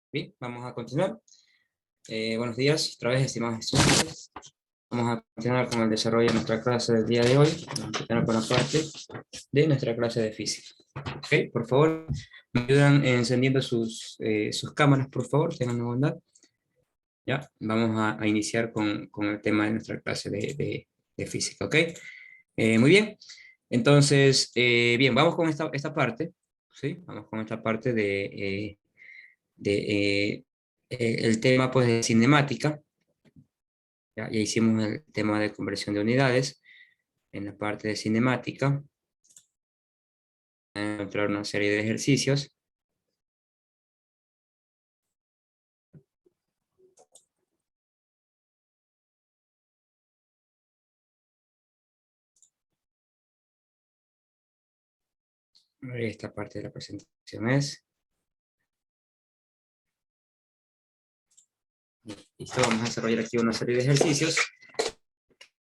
Bien, vamos a continuar. Buenos días, otra vez, estimados estudiantes. Vamos a continuar con el desarrollo de nuestra clase del día de hoy. Vamos a empezar con la parte de nuestra clase de física. Ok, por favor, me ayudan encendiendo sus cámaras, por favor, tengan la bondad. Ya, vamos a iniciar con el tema de nuestra clase de física, ¿ok? Muy bien, entonces, bien, vamos con esta parte, ¿sí? Vamos con esta parte el tema pues de cinemática. Ya hicimos el tema de conversión de unidades. En la parte de cinemática van a encontrar una serie de ejercicios. Esta parte de la presentación es. Listo, vamos a desarrollar aquí una serie de ejercicios.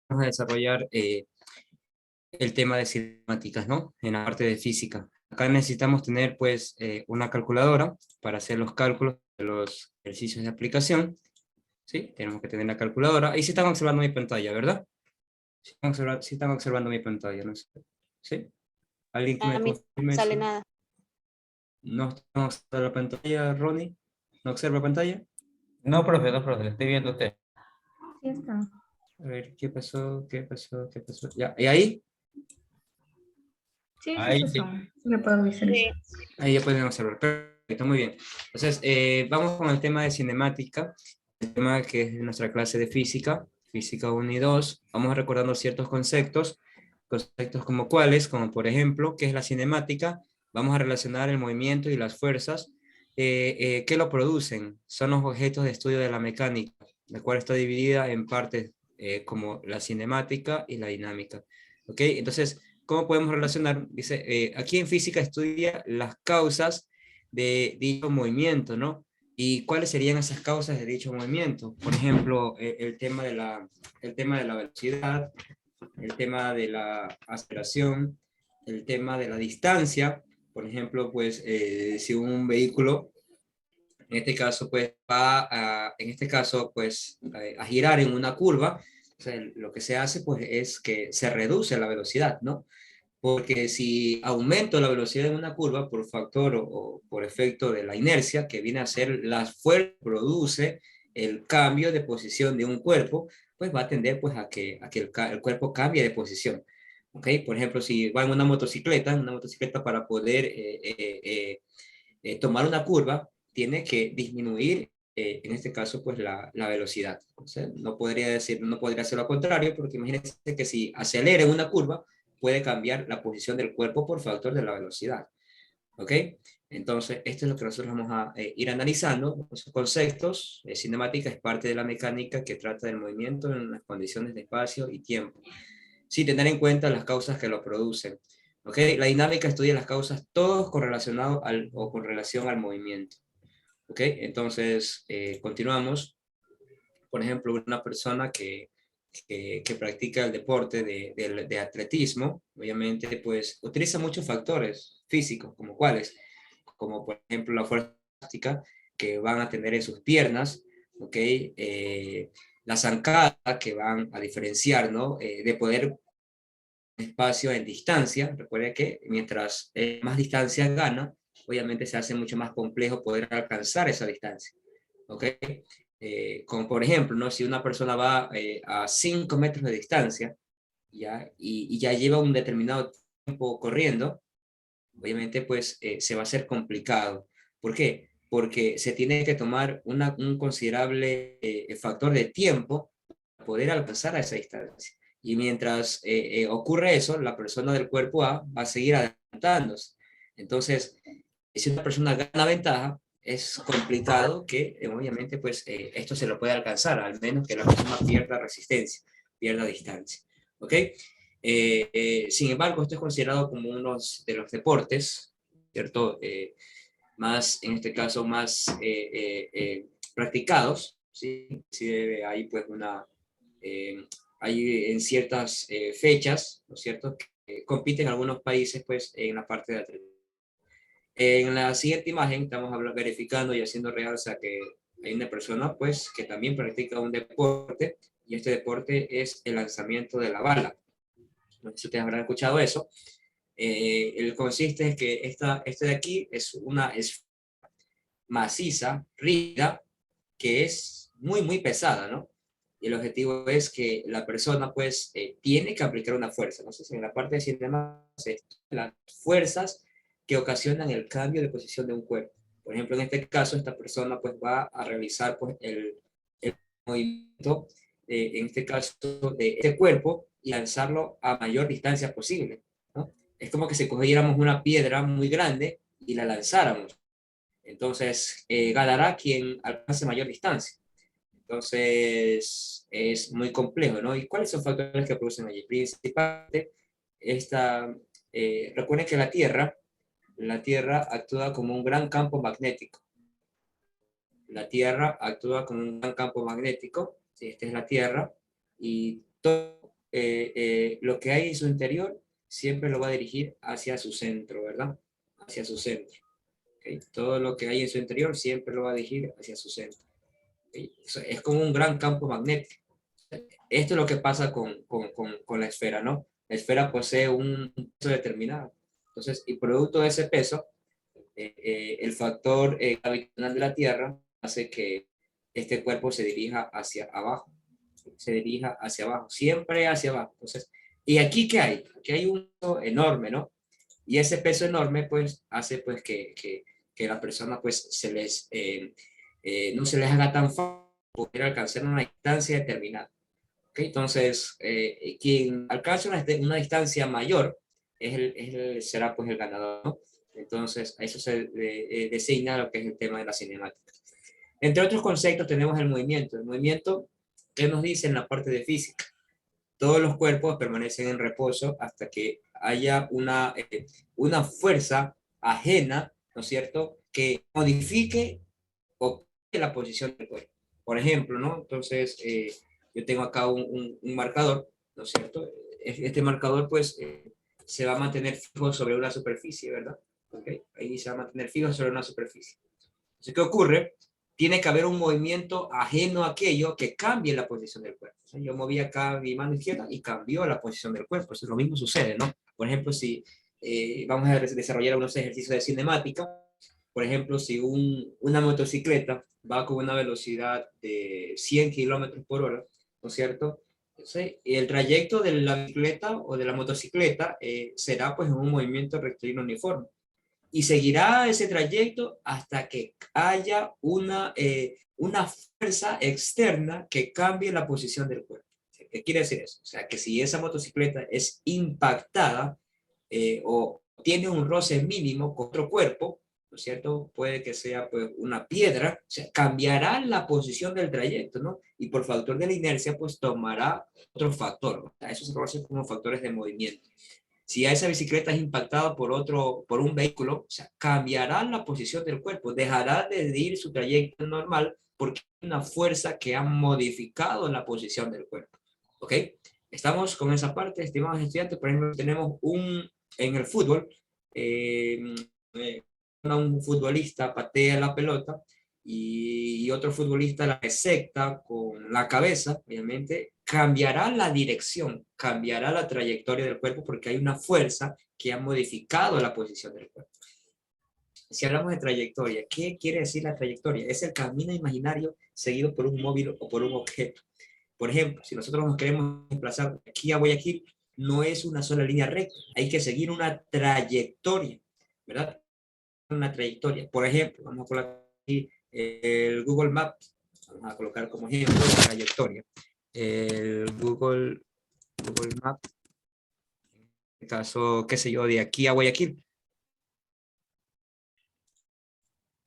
Vamos a desarrollar el tema de cinemáticas, ¿no? En la parte de física. Acá necesitamos tener pues una calculadora para hacer los cálculos de los ejercicios de aplicación. ¿Sí? Tenemos que tener la calculadora. Ahí sí están observando mi pantalla, ¿verdad? Sí están observando mi pantalla, ¿no? ¿Sí? ¿Alguien que A me mí no confirme sale eso? nada. ¿No están observando la pantalla, Ronnie? ¿No observa pantalla? No, profe, le estoy viendo a usted. Sí está. A ver, ¿qué pasó? ¿Qué pasó? ¿Qué pasó? ¿Ya? ¿Y ahí? Sí, sí Ahí se sí. son. Sí lo puedo Sí. visualizar. Ahí ya pueden observar. Perfecto, muy bien. Entonces, vamos con el tema de cinemática, el tema que es nuestra clase de física, física 1 y 2. Vamos recordando ciertos conceptos como cuáles, como por ejemplo, ¿qué es la cinemática? Vamos a relacionar el movimiento y las fuerzas que lo producen. Son los objetos de estudio de la mecánica, la cual está dividida en partes como la cinemática y la dinámica. ¿Ok? Entonces, ¿cómo podemos relacionar? Dice, aquí en física estudia las causas de dicho movimiento, ¿no? ¿Y cuáles serían esas causas de dicho movimiento? Por ejemplo, el tema de la velocidad, el tema de la aceleración, el tema de la distancia. Por ejemplo, pues si un vehículo, en este caso, pues a girar en una curva, o sea, lo que se hace, pues, es que se reduce la velocidad, ¿no? Porque si aumento la velocidad en una curva por factor o por efecto de la inercia, que viene a ser la fuerza que produce el cambio de posición de un cuerpo, pues va a tender pues, a que el cuerpo cambie de posición. ¿Ok? Por ejemplo, si va en una motocicleta para poder tomar una curva, tiene que disminuir, en este caso, pues la velocidad. O sea, no podría ser lo contrario, porque imagínense que si acelera en una curva, puede cambiar la posición del cuerpo por factor de la velocidad. ¿Ok? Entonces, esto es lo que nosotros vamos a ir analizando. Los conceptos, cinemática es parte de la mecánica que trata del movimiento en las condiciones de espacio y tiempo, sin tener en cuenta las causas que lo producen. ¿Ok? La dinámica estudia las causas, todos correlacionados o con relación al movimiento. ¿Ok? Entonces, continuamos. Por ejemplo, una persona que practica el deporte de atletismo, obviamente, pues utiliza muchos factores físicos, como cuáles, como por ejemplo la fuerza elástica que van a tener en sus piernas, ¿ok? La zancada que van a diferenciar, ¿no? De poder espacio en distancia. Recuerde que mientras más distancia gana, obviamente se hace mucho más complejo poder alcanzar esa distancia. ¿Ok? Como por ejemplo, ¿no? Si una persona va a 5 metros de distancia ¿ya? Y ya lleva un determinado tiempo corriendo, obviamente pues se va a hacer complicado. ¿Por qué? Porque se tiene que tomar un considerable factor de tiempo para poder alcanzar a esa distancia. Y mientras ocurre eso, la persona del cuerpo A va a seguir adelantándose. Entonces, si una persona gana ventaja, es complicado que obviamente pues esto se lo pueda alcanzar, al menos que la persona pierda resistencia, pierda distancia. ¿Ok? Sin embargo, esto es considerado como uno de los deportes, ¿cierto? Más, en este caso, más practicados, ¿sí? Sí, hay pues hay en ciertas fechas, ¿no es cierto? Que compiten algunos países pues en la parte de atletismo. En la siguiente imagen estamos verificando y haciendo realza que hay una persona pues que también practica un deporte y este deporte es el lanzamiento de la bala. No sé si ustedes habrán escuchado eso. El consiste en que este de aquí es una esfera maciza, rígida, que es muy pesada, ¿no? Y el objetivo es que la persona pues tiene que aplicar una fuerza. No sé si en la parte de cinema las fuerzas que ocasionan el cambio de posición de un cuerpo. Por ejemplo, en este caso, esta persona pues va a realizar pues el movimiento, en este caso, de este cuerpo y lanzarlo a mayor distancia posible, ¿no? Es como que si cogiéramos una piedra muy grande y la lanzáramos. Entonces, ganará quien alcance mayor distancia. Entonces, es muy complejo, ¿no? ¿Y cuáles son los factores que producen allí? Principalmente, recuerden que la Tierra actúa como un gran campo magnético. La Tierra actúa como un gran campo magnético, ¿sí? Esta es la Tierra, y todo lo que hay en su interior siempre lo va a dirigir hacia su centro, ¿verdad? Hacia su centro. ¿Okay? Todo lo que hay en su interior siempre lo va a dirigir hacia su centro. ¿Okay? Es como un gran campo magnético. Esto es lo que pasa con la esfera, ¿no? La esfera posee un peso determinado. Entonces, y producto de ese peso, el factor gravitacional de la Tierra hace que este cuerpo se dirija hacia abajo. Se dirija hacia abajo, siempre hacia abajo. Entonces, ¿y aquí qué hay? Aquí hay un peso enorme, ¿no? Y ese peso enorme, pues, hace pues que la persona, pues, no se les haga tan fácil poder alcanzar una distancia determinada. ¿Okay? Entonces, quien alcance una distancia mayor será pues el ganador, ¿no? Entonces, a eso se designa lo que es el tema de la cinemática. Entre otros conceptos tenemos el movimiento. El movimiento, ¿qué nos dice en la parte de física? Todos los cuerpos permanecen en reposo hasta que haya una fuerza ajena, ¿no es cierto?, que modifique o cambie la posición del cuerpo. Por ejemplo, ¿no? Entonces, yo tengo acá un marcador, ¿no es cierto? Este marcador, pues, se va a mantener fijo sobre una superficie, ¿verdad? ¿Okay? Ahí se va a mantener fijo sobre una superficie. Entonces, ¿qué ocurre? Tiene que haber un movimiento ajeno a aquello que cambie la posición del cuerpo. O sea, yo moví acá mi mano izquierda y cambió la posición del cuerpo. Eso es lo mismo sucede, ¿no? Por ejemplo, si vamos a desarrollar unos ejercicios de cinemática, por ejemplo, si una motocicleta va con una velocidad de 100 kilómetros por hora, ¿no es cierto? Entonces, el trayecto de la bicicleta o de la motocicleta será pues en un movimiento rectilíneo uniforme y seguirá ese trayecto hasta que haya una fuerza externa que cambie la posición del cuerpo. ¿Qué quiere decir eso? O sea, que si esa motocicleta es impactada o tiene un roce mínimo con otro cuerpo, ¿no es cierto? Puede que sea pues, una piedra, o sea, cambiará la posición del trayecto, ¿no? Y por factor de la inercia, pues tomará otro factor, ¿no? O sea, eso se conoce como factores de movimiento. Si a esa bicicleta es impactada por un vehículo, o sea, cambiará la posición del cuerpo, dejará de ir su trayecto normal porque hay una fuerza que ha modificado la posición del cuerpo. ¿Ok? Estamos con esa parte, estimados estudiantes. Por ejemplo, tenemos en el fútbol, eh, un futbolista patea la pelota y otro futbolista la resecta con la cabeza, obviamente, cambiará la dirección, cambiará la trayectoria del cuerpo porque hay una fuerza que ha modificado la posición del cuerpo. Si hablamos de trayectoria, ¿qué quiere decir la trayectoria? Es el camino imaginario seguido por un móvil o por un objeto. Por ejemplo, si nosotros nos queremos desplazar de aquí a Guayaquil, no es una sola línea recta, hay que seguir una trayectoria, ¿verdad? Una trayectoria. Por ejemplo, vamos a colocar aquí el Google Maps, vamos a colocar como ejemplo la trayectoria. El Google Maps, en este caso, qué sé yo, de aquí a Guayaquil.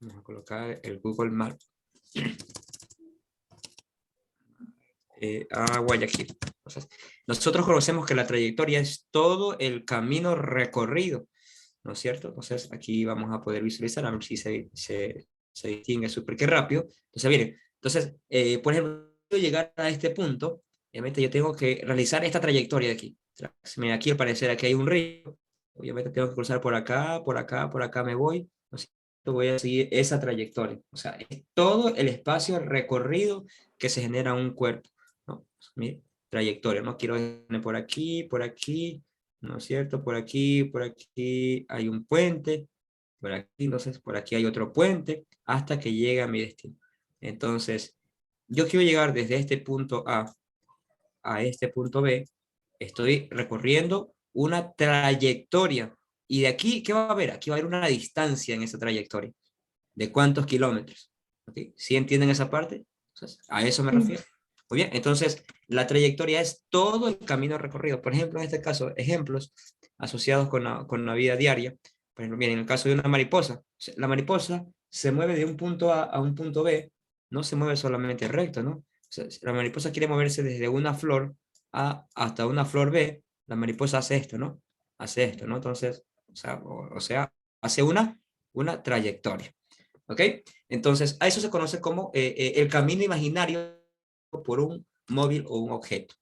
Vamos a colocar el Google Maps a Guayaquil. Entonces, nosotros conocemos que la trayectoria es todo el camino recorrido, ¿no es cierto? Entonces, aquí vamos a poder visualizar, a ver si se distingue súper que rápido. Entonces, miren, entonces, por ejemplo, llegar a este punto, obviamente yo tengo que realizar esta trayectoria de aquí. Mira, aquí al parecer aquí hay un río, obviamente tengo que cruzar por acá, por acá, por acá me voy, voy a seguir esa trayectoria. O sea, es todo el espacio recorrido que se genera un cuerpo, ¿no? Mire, trayectoria, ¿no? Quiero tener por aquí, ¿no es cierto? Por aquí hay un puente, por aquí, entonces por aquí hay otro puente, hasta que llegue a mi destino. Entonces, yo quiero llegar desde este punto a este punto B, estoy recorriendo una trayectoria. Y de aquí, ¿qué va a haber? Aquí va a haber una distancia en esa trayectoria. ¿De cuántos kilómetros? ¿Okay? ¿Sí entienden esa parte? Entonces, a eso me refiero. Muy bien, entonces la trayectoria es todo el camino recorrido. Por ejemplo, en este caso, ejemplos asociados con la vida diaria. Por ejemplo, miren, en el caso de una mariposa, la mariposa se mueve de un punto A un punto B, no se mueve solamente recto, ¿no? O sea, si la mariposa quiere moverse desde una flor A hasta una flor B, la mariposa hace esto, ¿no? Hace esto, ¿no? Entonces, o sea hace una trayectoria. ¿Ok? Entonces, a eso se conoce como el camino imaginario por un móvil o un objeto.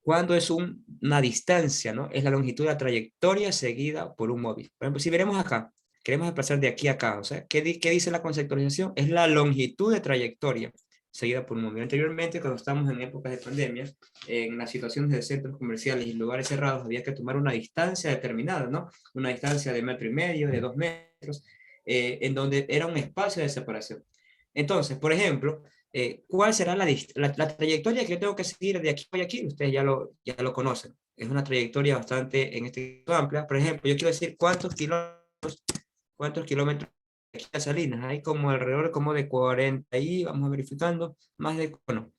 Cuando es una distancia, ¿no? Es la longitud de la trayectoria seguida por un móvil. Por ejemplo, si veremos acá, queremos desplazar de aquí a acá, o sea, ¿qué dice la conceptualización? Es la longitud de trayectoria seguida por un móvil. Anteriormente, cuando estábamos en épocas de pandemia, en las situaciones de centros comerciales y lugares cerrados, había que tomar una distancia determinada, ¿no? Una distancia de 1,5 metros, de 2 metros, en donde era un espacio de separación. Entonces, por ejemplo, ¿cuál será la trayectoria que yo tengo que seguir de aquí a aquí? Ustedes ya lo conocen. Es una trayectoria bastante, en este caso, amplia. Por ejemplo, yo quiero decir cuántos kilómetros de aquí a Salinas. Hay como alrededor como de 40 y vamos verificando, más de, bueno,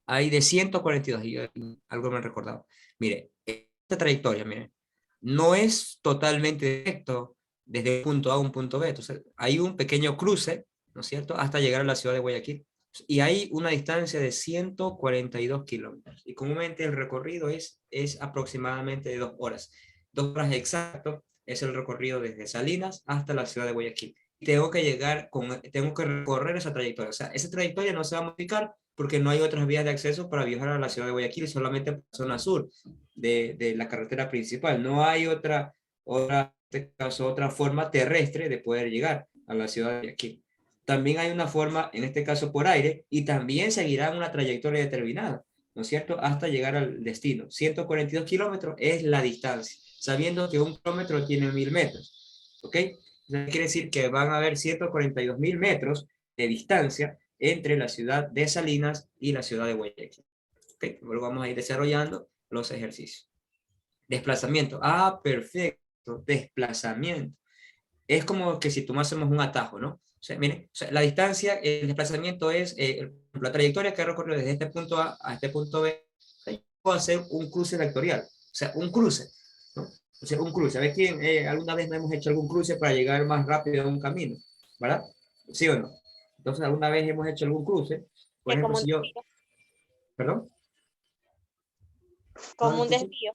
hay de 142, y algo me he recordado. Mire, esta trayectoria, mire, no es totalmente directo desde un punto A a un punto B. Entonces, hay un pequeño cruce, ¿no es cierto?, hasta llegar a la ciudad de Guayaquil. Y hay una distancia de 142 kilómetros. Y comúnmente el recorrido es aproximadamente de 2 horas. 2 horas exacto es el recorrido desde Salinas hasta la ciudad de Guayaquil. Tengo que recorrer esa trayectoria. O sea, esa trayectoria no se va a modificar porque no hay otras vías de acceso para viajar a la ciudad de Guayaquil, solamente por la zona sur de la carretera principal. No hay en este caso, otra forma terrestre de poder llegar a la ciudad de Guayaquil. También hay una forma, en este caso por aire, y también seguirán una trayectoria determinada, ¿no es cierto?, hasta llegar al destino. 142 kilómetros es la distancia, sabiendo que 1 kilómetro tiene 1.000 metros, ¿ok? Eso quiere decir que van a haber 142.000 metros de distancia entre la ciudad de Salinas y la ciudad de Guayaquil. ¿Okay? Luego vamos a ir desarrollando los ejercicios. Desplazamiento. Ah, perfecto. Desplazamiento. Es como que si tomásemos un atajo, ¿no? O sea, miren, o sea, la distancia, el desplazamiento es la trayectoria que recorrió desde este punto A a este punto B. Puedo hacer un cruce vectorial, o sea, un cruce, ¿no? O sea, un cruce. A ver quién alguna vez no hemos hecho algún cruce para llegar más rápido a un camino, ¿verdad? ¿Sí o no? Entonces, alguna vez hemos hecho algún cruce. Por Es ejemplo, como un si yo, desvío. perdón, no Como un escuché. desvío.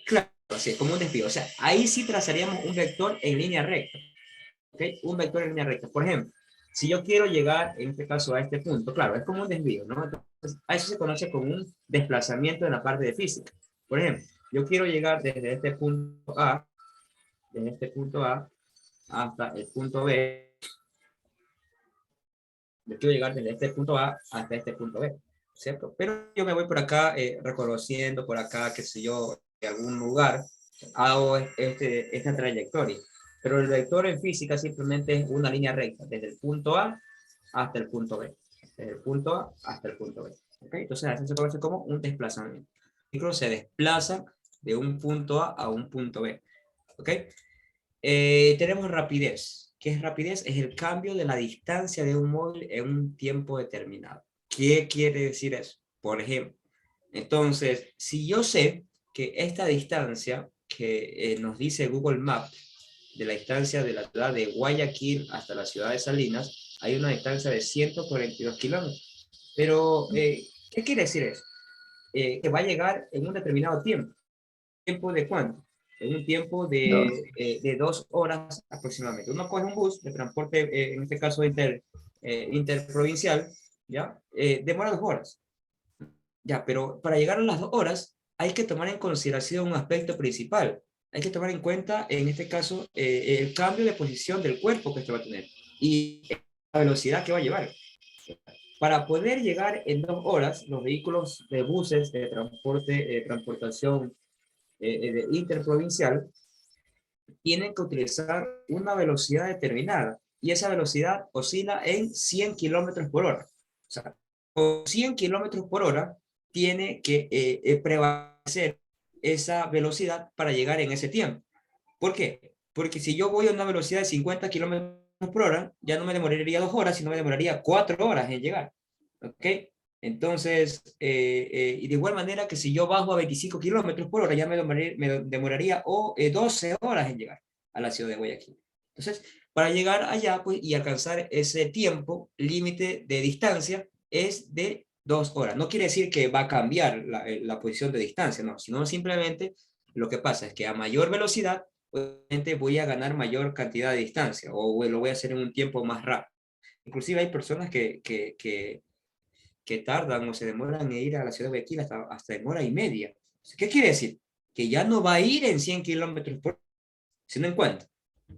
Claro, así es, como un desvío. O sea, ahí sí trazaríamos un vector en línea recta. ¿Ok? Un vector en línea recta. Por ejemplo, si yo quiero llegar, en este caso, a este punto, claro, es como un desvío, ¿no? Entonces, a eso se conoce como un desplazamiento en la parte de física. Por ejemplo, yo quiero llegar desde este punto A hasta el punto B. Yo quiero llegar desde este punto A hasta este punto B, ¿cierto? Pero yo me voy por acá, reconociendo por acá, qué sé yo, de algún lugar, hago esta trayectoria. Pero el vector en física simplemente es una línea recta, desde el punto A hasta el punto B. Desde el punto A hasta el punto B. ¿Okay? Entonces, eso se conoce como un desplazamiento. El vehículo se desplaza de un punto A un punto B. ¿Ok? Tenemos rapidez. ¿Qué es rapidez? Es el cambio de la distancia de un móvil en un tiempo determinado. ¿Qué quiere decir eso? Por ejemplo, entonces, si yo sé que esta distancia que nos dice Google Maps, de la distancia de la ciudad de Guayaquil hasta la ciudad de Salinas, hay una distancia de 142 kilómetros. Pero, ¿qué quiere decir eso? Que va a llegar en un determinado tiempo. ¿Tiempo de cuánto? En un tiempo de 2 horas aproximadamente. Uno coge un bus de transporte, en este caso interprovincial, ¿ya? Demora 2 horas. Ya, pero para llegar a las 2 horas hay que tomar en consideración un aspecto principal. hay que tomar en cuenta, en este caso, el cambio de posición del cuerpo que este va a tener y la velocidad que va a llevar. Para poder llegar en 2 horas, los vehículos de buses de transporte, transportación interprovincial, tienen que utilizar una velocidad determinada y esa velocidad oscila en 100 kilómetros por hora. O sea, con 100 kilómetros por hora tiene que prevalecer esa velocidad para llegar en ese tiempo. ¿Por qué? Porque si yo voy a una velocidad de 50 kilómetros por hora, ya no me demoraría 2 horas, sino me demoraría 4 horas en llegar. ¿Ok? Entonces, y de igual manera que si yo bajo a 25 kilómetros por hora, ya me demoraría 12 horas en llegar a la ciudad de Guayaquil. Entonces, para llegar allá pues, y alcanzar ese tiempo límite de distancia es de 2 horas. No quiere decir que va a cambiar la posición de distancia, no, sino simplemente lo que pasa es que a mayor velocidad, obviamente voy a ganar mayor cantidad de distancia o lo voy a hacer en un tiempo más rápido. Inclusive hay personas que tardan o se demoran en ir a la ciudad de Guayaquil hasta demora y media. ¿Qué quiere decir? Que ya no va a ir en 100 kilómetros por hora, sino en cuánto,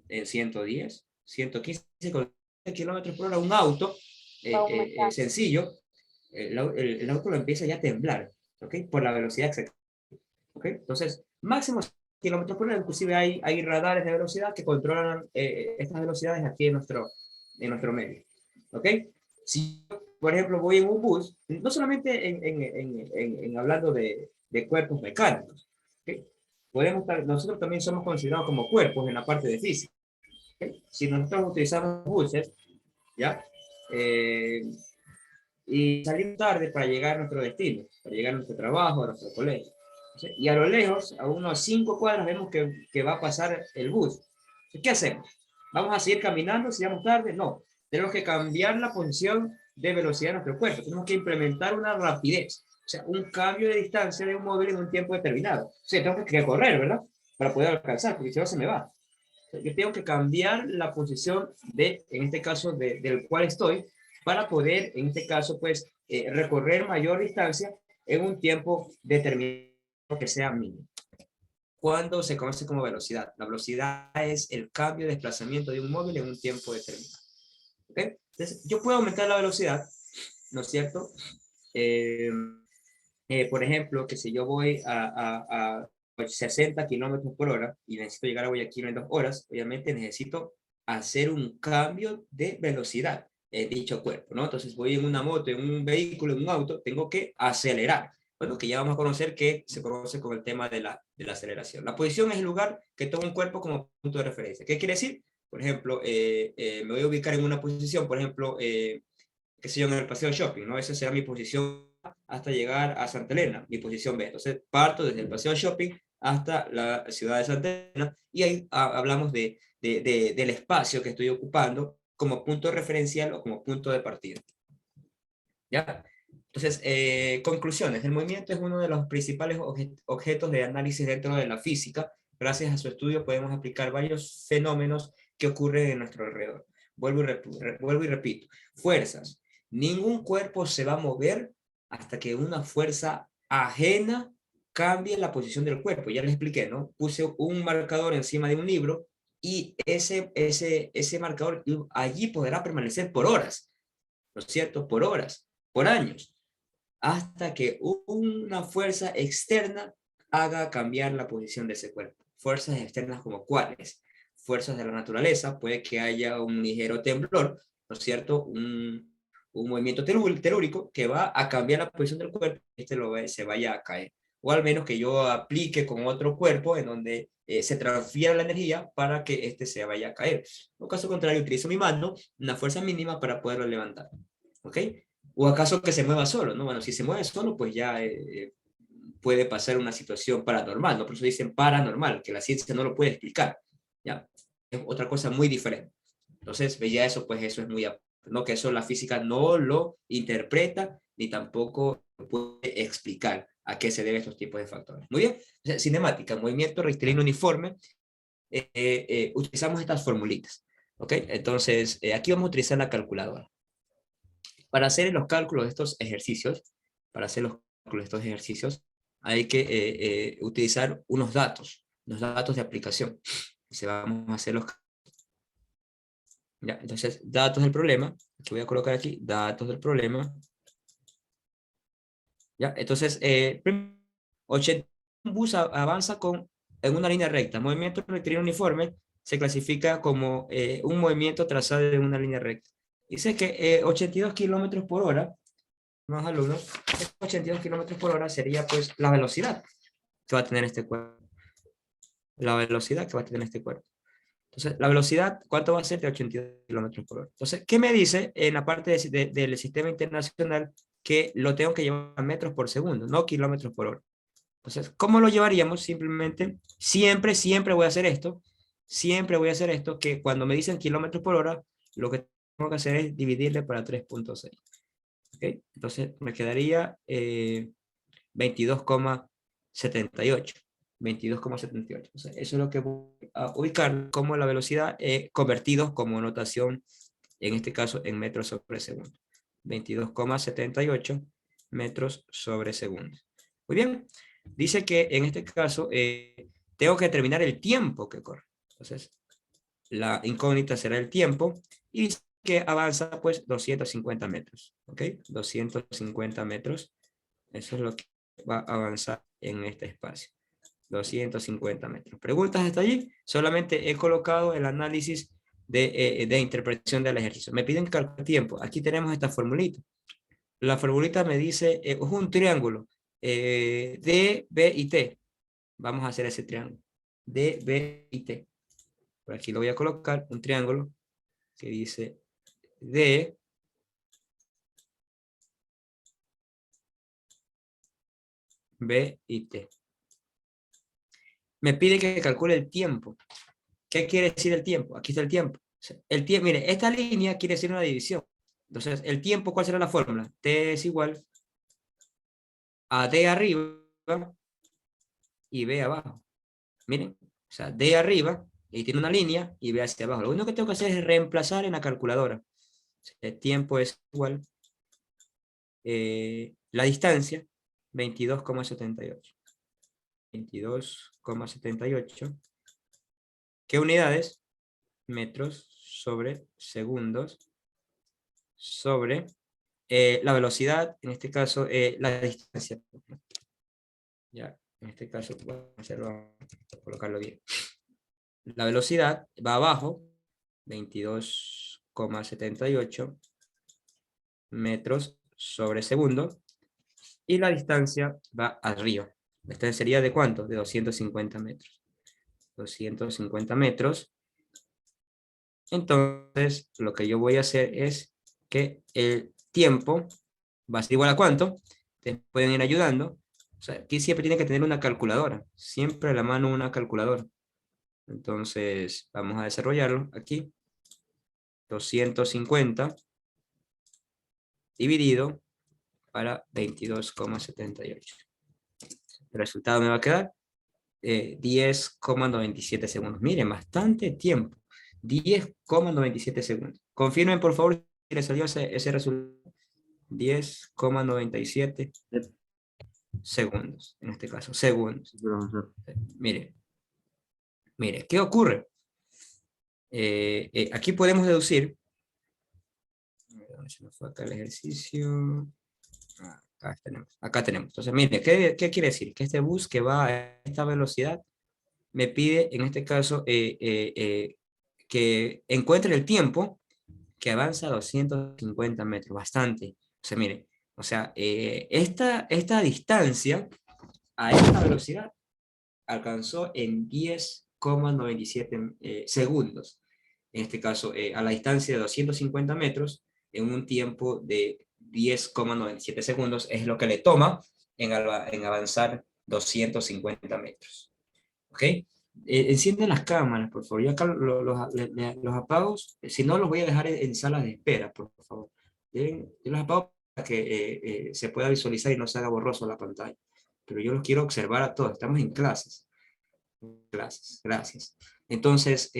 en 110, 115 kilómetros por hora, un auto sencillo, el auto lo empieza ya a temblar, ¿ok? Por la velocidad exacta, ¿ok? Entonces, máximo kilómetros por hora, inclusive hay radares de velocidad que controlan estas velocidades aquí en nuestro medio, ¿ok? Si, por ejemplo, voy en un bus, no solamente hablando de cuerpos mecánicos, ¿okay? Nosotros también somos considerados como cuerpos en la parte de física. ¿Okay? Si nosotros utilizamos buses, ¿ya? Y salimos tarde para llegar a nuestro destino, para llegar a nuestro trabajo, a nuestro colegio. ¿Sí? Y a lo lejos, a unos 5 cuadras, vemos que va a pasar el bus. ¿Qué hacemos? ¿Vamos a seguir caminando si llegamos tarde? No. Tenemos que cambiar la posición de velocidad de nuestro cuerpo. Tenemos que implementar una rapidez. O sea, un cambio de distancia de un móvil en un tiempo determinado. O sea, tengo que correr, ¿verdad? Para poder alcanzar, porque si no se me va. O sea, yo tengo que cambiar la posición en este caso, del cual estoy, para poder, en este caso, pues, recorrer mayor distancia en un tiempo determinado que sea mínimo. ¿Cuándo se conoce como velocidad? La velocidad es el cambio de desplazamiento de un móvil en un tiempo determinado. ¿Okay? Entonces, yo puedo aumentar la velocidad, ¿no es cierto? Por ejemplo, que si yo voy a 60 kilómetros por hora y necesito llegar a Guayaquil en 2 horas, obviamente necesito hacer un cambio de velocidad en dicho cuerpo, ¿no? Entonces voy en una moto, en un vehículo, en un auto, tengo que acelerar. Bueno, que ya vamos a conocer que se conoce con el tema de la aceleración. La posición es el lugar que toma un cuerpo como punto de referencia. ¿Qué quiere decir? Por ejemplo, me voy a ubicar en una posición, por ejemplo, qué sé yo, en el paseo shopping, ¿no? Esa será mi posición hasta llegar a Santa Elena, mi posición B. Entonces, parto desde el paseo shopping hasta la ciudad de Santa Elena y ahí hablamos del espacio que estoy ocupando como punto referencial o como punto de partida. ¿Ya? Entonces, conclusiones. El movimiento es uno de los principales objetos de análisis dentro de la física. Gracias a su estudio podemos aplicar varios fenómenos que ocurren en nuestro alrededor. Vuelvo y repito. Fuerzas. Ningún cuerpo se va a mover hasta que una fuerza ajena cambie la posición del cuerpo. Ya les expliqué, ¿no? Puse un marcador encima de un libro y ese marcador allí podrá permanecer por horas, ¿no es cierto? Por horas, por años, hasta que una fuerza externa haga cambiar la posición de ese cuerpo. Fuerzas externas como cuáles? Fuerzas de la naturaleza, puede que haya un ligero temblor, ¿no es cierto? Un movimiento telúrico que va a cambiar la posición del cuerpo y se vaya a caer. O al menos que yo aplique con otro cuerpo en donde se transfiera la energía para que este se vaya a caer. En caso contrario, utilizo mi mano, una fuerza mínima para poderlo levantar. ¿Ok? ¿O acaso que se mueva solo? ¿No? Bueno, si se mueve solo, pues ya puede pasar una situación paranormal, ¿no? Por eso dicen paranormal, que la ciencia no lo puede explicar, ¿ya? Es otra cosa muy diferente. Entonces, ya eso, pues eso es muy, ¿no? Que eso la física no lo interpreta ni tampoco puede explicar a qué se deben estos tipos de factores. Muy bien, o sea, cinemática, movimiento rectilíneo uniforme, utilizamos estas formulitas, ¿ok? Entonces, aquí vamos a utilizar la calculadora. Para hacer los cálculos de estos ejercicios, hay que utilizar unos datos, los datos de aplicación. Se vamos a hacer los... Ya, entonces, datos del problema. Aquí voy a colocar aquí, datos del problema. Ya, entonces, 80, un bus avanza en una línea recta. Movimiento rectilíneo uniforme se clasifica como un movimiento trazado en una línea recta. Dice que 82 kilómetros por hora, más alumnos, 82 kilómetros por hora sería pues la velocidad que va a tener este cuerpo. La velocidad que va a tener este cuerpo. Entonces, la velocidad, ¿cuánto va a ser? De 82 kilómetros por hora. Entonces, ¿qué me dice en la parte del sistema internacional? Que lo tengo que llevar a metros por segundo, no kilómetros por hora. Entonces, ¿cómo lo llevaríamos? Simplemente, siempre voy a hacer esto. Siempre voy a hacer esto, que cuando me dicen kilómetros por hora, lo que tengo que hacer es dividirle para 3.6. ¿Okay? Entonces, me quedaría 22,78. 22,78. O sea, eso es lo que voy a ubicar como la velocidad convertidos como notación, en este caso en metros sobre segundo. 22,78 metros sobre segundo. Muy bien. Dice que en este caso tengo que determinar el tiempo que corre. Entonces, la incógnita será el tiempo y dice que avanza pues 250 metros. ¿Ok? 250 metros. Eso es lo que va a avanzar en este espacio. 250 metros. ¿Preguntas hasta allí? Solamente he colocado el análisis de interpretación del ejercicio. Me piden calcular tiempo. Aquí tenemos esta formulita. La formulita me dice, es un triángulo D, B y T. Vamos a hacer ese triángulo. D, B y T. Por aquí lo voy a colocar, un triángulo que dice D, B y T. Me pide que calcule el tiempo. ¿Qué quiere decir el tiempo? Aquí está el tiempo. El tiempo, mire, esta línea quiere decir una división. Entonces, el tiempo, ¿cuál será la fórmula? T es igual a D arriba y B abajo. Miren, o sea, D arriba y tiene una línea y B hacia abajo. Lo único que tengo que hacer es reemplazar en la calculadora. El tiempo es igual la distancia, 22,78. 22,78. ¿Qué unidades? Metros sobre segundos sobre la velocidad, en este caso la distancia. Ya, en este caso voy a hacerlo, colocarlo bien. La velocidad va abajo, 22,78 metros sobre segundo, y la distancia va arriba. La distancia sería ¿de cuánto? De 250 metros. 250 metros. Entonces, lo que yo voy a hacer es que el tiempo va a ser igual a ¿cuánto? Ustedes pueden ir ayudando. O sea, aquí siempre tienen que tener una calculadora. Siempre a la mano una calculadora. Entonces, vamos a desarrollarlo aquí. 250 dividido para 22,78. El resultado me va a quedar 10,97 segundos. Miren, bastante tiempo. 10,97 segundos. Confirmen, por favor, si les salió ese resultado. 10,97 segundos, en este caso, segundos. Mire, ¿qué ocurre? Aquí podemos deducir, se nos fue acá el ejercicio, acá tenemos. Entonces, mire, ¿qué quiere decir? Que este bus que va a esta velocidad me pide, en este caso, que encuentre el tiempo que avanza a 250 metros, bastante. O sea, mire, o sea, esta distancia a esta velocidad alcanzó en 10,97 segundos. En este caso, a la distancia de 250 metros, en un tiempo de 10,97 segundos, es lo que le toma en avanzar 250 metros. ¿Ok? Encienden las cámaras, por favor. Yo acá los apago. Si no, los voy a dejar en salas de espera, por favor. Yo los apago para que se pueda visualizar y no se haga borroso la pantalla. Pero yo los quiero observar a todos. Estamos en clases. Gracias. Entonces,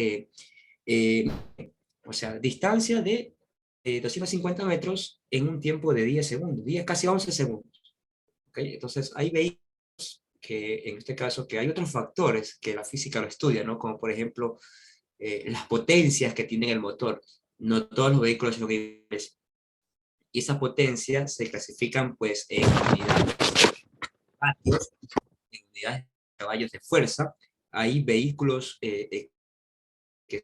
o sea, distancia de 250 metros en un tiempo de 10 segundos, casi 11 segundos. ¿Okay? Entonces, ahí veis que en este caso que hay otros factores que la física lo estudia, ¿no? Como por ejemplo las potencias que tiene el motor. No todos los vehículos son iguales. Y esas potencias se clasifican pues en unidades de vatios, en unidades de caballos de fuerza. Hay vehículos que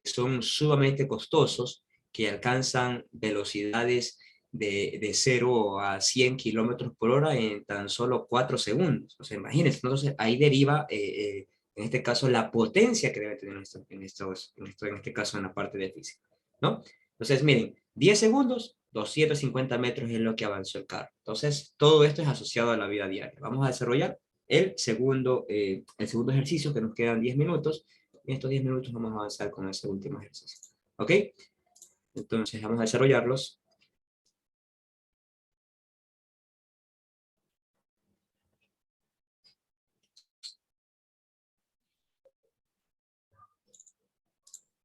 son sumamente costosos, que alcanzan velocidades de 0 a 100 kilómetros por hora en tan solo 4 segundos. O sea, imagínense, entonces ahí deriva, en este caso, la potencia que debe tener en este caso en la parte de física, ¿no? Entonces, miren, 10 segundos, 250 metros es lo que avanzó el carro. Entonces, todo esto es asociado a la vida diaria. Vamos a desarrollar el segundo ejercicio, que nos quedan 10 minutos. En estos 10 minutos vamos a avanzar con ese último ejercicio. ¿Ok? Entonces vamos a desarrollarlos.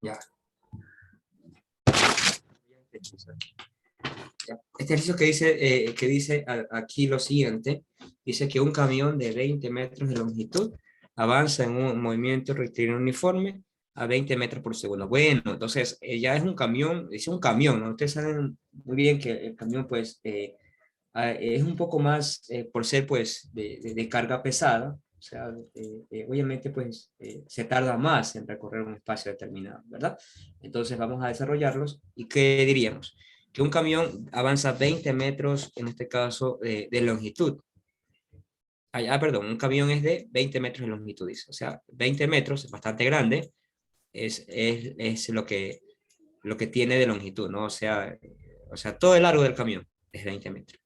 Ya. Este ejercicio que dice aquí lo siguiente, dice que un camión de 20 metros de longitud avanza en un movimiento rectilíneo uniforme a 20 metros por segundo. Bueno, entonces ya es un camión, dice un camión, ¿no? Ustedes saben muy bien que el camión pues es un poco más por ser pues de carga pesada, o sea, obviamente pues se tarda más en recorrer un espacio determinado, ¿verdad? Entonces vamos a desarrollarlos y ¿qué diríamos? Que un camión avanza 20 metros, en este caso, de longitud. Perdón, un camión es de 20 metros de longitud, dice. O sea, 20 metros es bastante grande, es lo que tiene de longitud, ¿no? O sea, todo el largo del camión es 20 metros.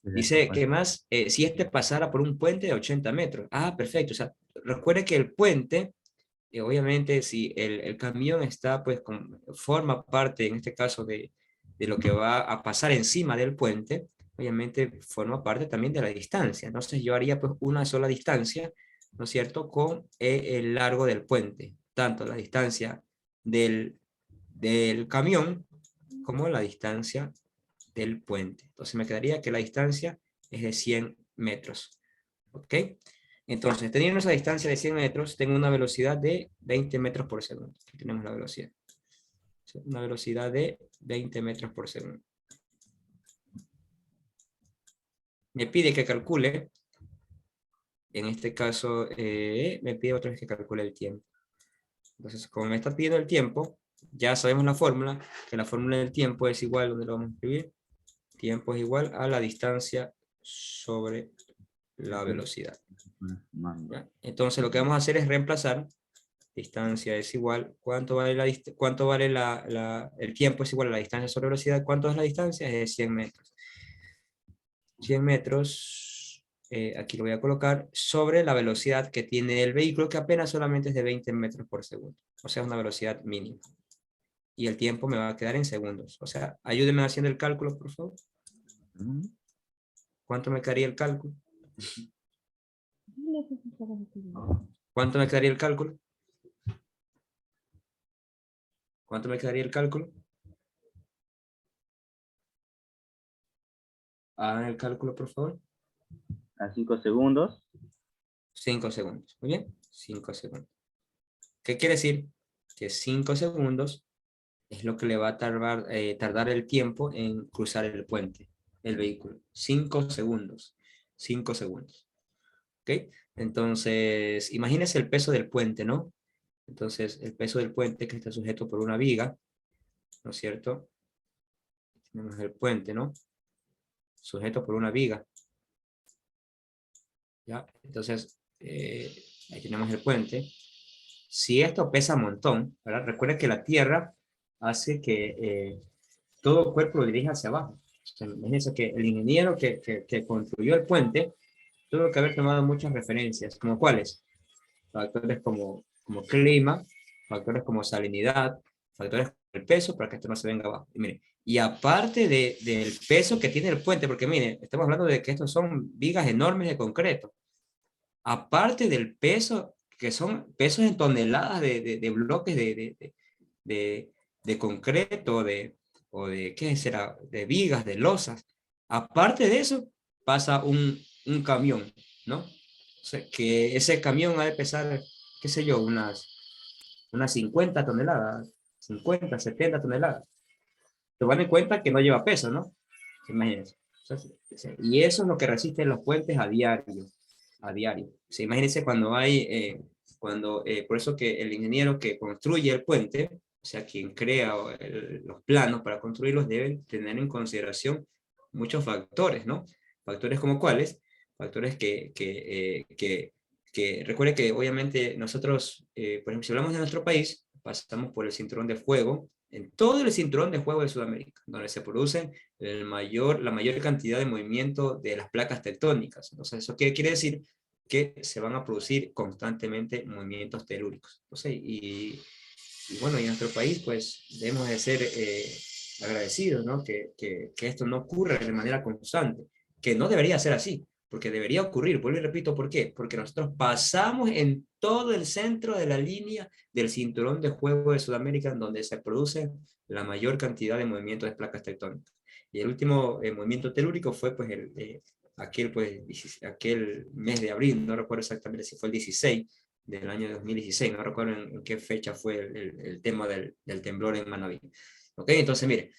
Dice que más, si este pasara por un puente de 80 metros. Ah, perfecto. O sea, recuerde que el puente, obviamente, si el camión está, pues, forma parte, en este caso, de lo que va a pasar encima del puente, obviamente forma parte también de la distancia. Entonces yo haría, pues, una sola distancia, ¿no es cierto?, con el largo del puente, tanto la distancia del camión como la distancia del puente. Entonces me quedaría que la distancia es de 100 metros. ¿Ok? Entonces, teniendo esa distancia de 100 metros, tengo una velocidad de 20 metros por segundo. Aquí tenemos la velocidad. Una velocidad de 20 metros por segundo. Me pide que calcule, en este caso, me pide otra vez que calcule el tiempo. Entonces, como me está pidiendo el tiempo, ya sabemos la fórmula, que la fórmula del tiempo es igual, ¿dónde lo vamos a escribir? Tiempo es igual a la distancia sobre la velocidad. ¿Ya? Entonces, lo que vamos a hacer es reemplazar. Distancia es igual, ¿cuánto vale, el tiempo es igual a la distancia sobre velocidad? ¿Cuánto es la distancia? Es de 100 metros. 100 metros, aquí lo voy a colocar, sobre la velocidad que tiene el vehículo, que apenas solamente es de 20 metros por segundo. O sea, es una velocidad mínima. Y el tiempo me va a quedar en segundos. O sea, ayúdenme haciendo el cálculo, por favor. ¿Cuánto me quedaría el cálculo? ¿Cuánto me quedaría el cálculo? ¿Cuánto me quedaría el cálculo? Hagan el cálculo, por favor. A 5 segundos. 5 segundos. Muy bien. 5 segundos. ¿Qué quiere decir? Que 5 segundos es lo que le va a tardar el tiempo en cruzar el puente, el vehículo. 5 segundos. 5 segundos. ¿Ok? Entonces, imagínese el peso del puente, ¿no? Entonces, el peso del puente que está sujeto por una viga, ¿no es cierto? Tenemos el puente, ¿no? Sujeto por una viga. ¿Ya? Entonces, ahí tenemos el puente. Si esto pesa un montón, ¿verdad? Recuerda que la Tierra hace que todo el cuerpo lo dirija hacia abajo. O sea, imagínense que el ingeniero que construyó el puente tuvo que haber tomado muchas referencias, como cuáles, factores como clima, factores como salinidad, factores como el peso, para que esto no se venga abajo. Y, mire, y aparte del peso que tiene el puente, porque mire, estamos hablando de que estos son vigas enormes de concreto, aparte del peso, que son pesos en toneladas de bloques de concreto, o de, ¿qué será? De vigas, de losas. Aparte de eso, pasa un camión, ¿no? O sea, que ese camión ha de pesar, qué sé yo, unas 50 toneladas, 50, 70 toneladas. Tomando en cuenta que no lleva peso, ¿no? Imagínense. O sea, y eso es lo que resisten los puentes a diario, a diario. O sea, imagínense cuando hay, por eso que el ingeniero que construye el puente, o sea, quien crea los planos para construirlos, deben tener en consideración muchos factores, ¿no? Factores como cuáles, factores que recuerde que obviamente nosotros, por ejemplo, si hablamos de nuestro país, pasamos por el cinturón de fuego, en todo el cinturón de fuego de Sudamérica, donde se producen la mayor cantidad de movimiento de las placas tectónicas. Entonces, ¿eso qué quiere decir? Que se van a producir constantemente movimientos telúricos. Entonces, y bueno, y en nuestro país, pues, debemos de ser agradecidos, ¿no? Que esto no ocurra de manera constante, que no debería ser así, porque debería ocurrir. Vuelvo y repito, ¿por qué? Porque nosotros pasamos en todo el centro de la línea del cinturón de fuego de Sudamérica, en donde se produce la mayor cantidad de movimientos de placas tectónicas. Y el último movimiento telúrico fue pues aquel mes de abril, no recuerdo exactamente si fue el 16 del año 2016, no recuerdo en qué fecha fue el tema del temblor en Manabí. ¿Ok? Entonces, mire,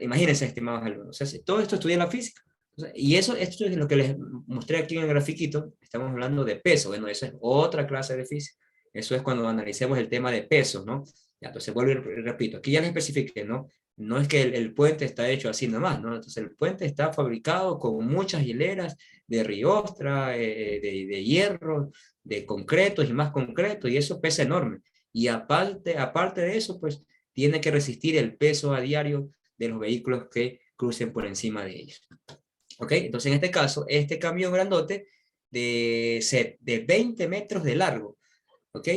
imagínense, estimados alumnos, o sea, todo esto estudia la física. O sea, y esto es lo que les mostré aquí en el grafiquito, estamos hablando de peso, bueno, eso es otra clase de física. Eso es cuando analicemos el tema de pesos, ¿no? Ya, entonces vuelvo y repito, aquí ya les especifiqué, ¿no? No es que el puente está hecho así nomás, ¿no? Entonces el puente está fabricado con muchas hileras de riostra, de hierro, de concretos y más concreto, y eso pesa enorme. Y aparte de eso, pues tiene que resistir el peso a diario de los vehículos que crucen por encima de ellos. ¿Ok? Entonces en este caso, este camión grandote de 20 metros de largo, ¿ok?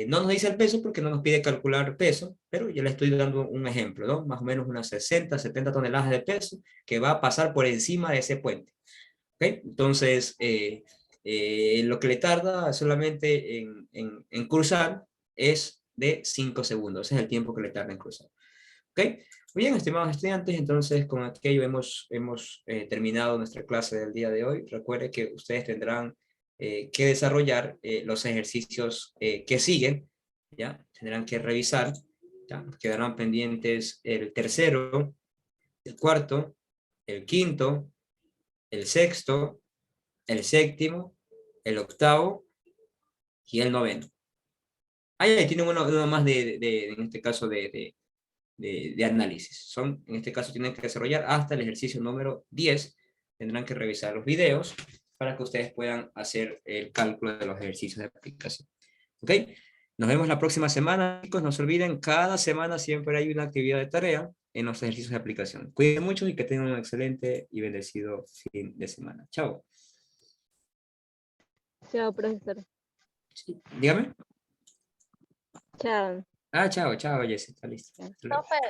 No nos dice el peso porque no nos pide calcular peso, pero yo le estoy dando un ejemplo, ¿no? Más o menos unas 60, 70 toneladas de peso que va a pasar por encima de ese puente. ¿Ok? Entonces, lo que le tarda solamente en cruzar es de 5 segundos. Ese es el tiempo que le tarda en cruzar. ¿Ok? Muy bien, estimados estudiantes, entonces con aquello hemos terminado nuestra clase del día de hoy. Recuerde que ustedes tendrán que desarrollar los ejercicios que siguen, ¿ya? Tendrán que revisar, ¿ya? Quedarán pendientes el tercero, el cuarto, el quinto, el sexto, el séptimo, el octavo y el noveno. Ahí tienen uno más en este caso, de análisis. En este caso, tienen que desarrollar hasta el ejercicio número 10. Tendrán que revisar los videos para que ustedes puedan hacer el cálculo de los ejercicios de aplicación. ¿Ok? Nos vemos la próxima semana, chicos. No se olviden, cada semana siempre hay una actividad de tarea en los ejercicios de aplicación. Cuídense mucho y que tengan un excelente y bendecido fin de semana. Chao. Chao, profesor. Sí, dígame. Chao. Chao, Jessica. Listo. Hasta luego. Profe,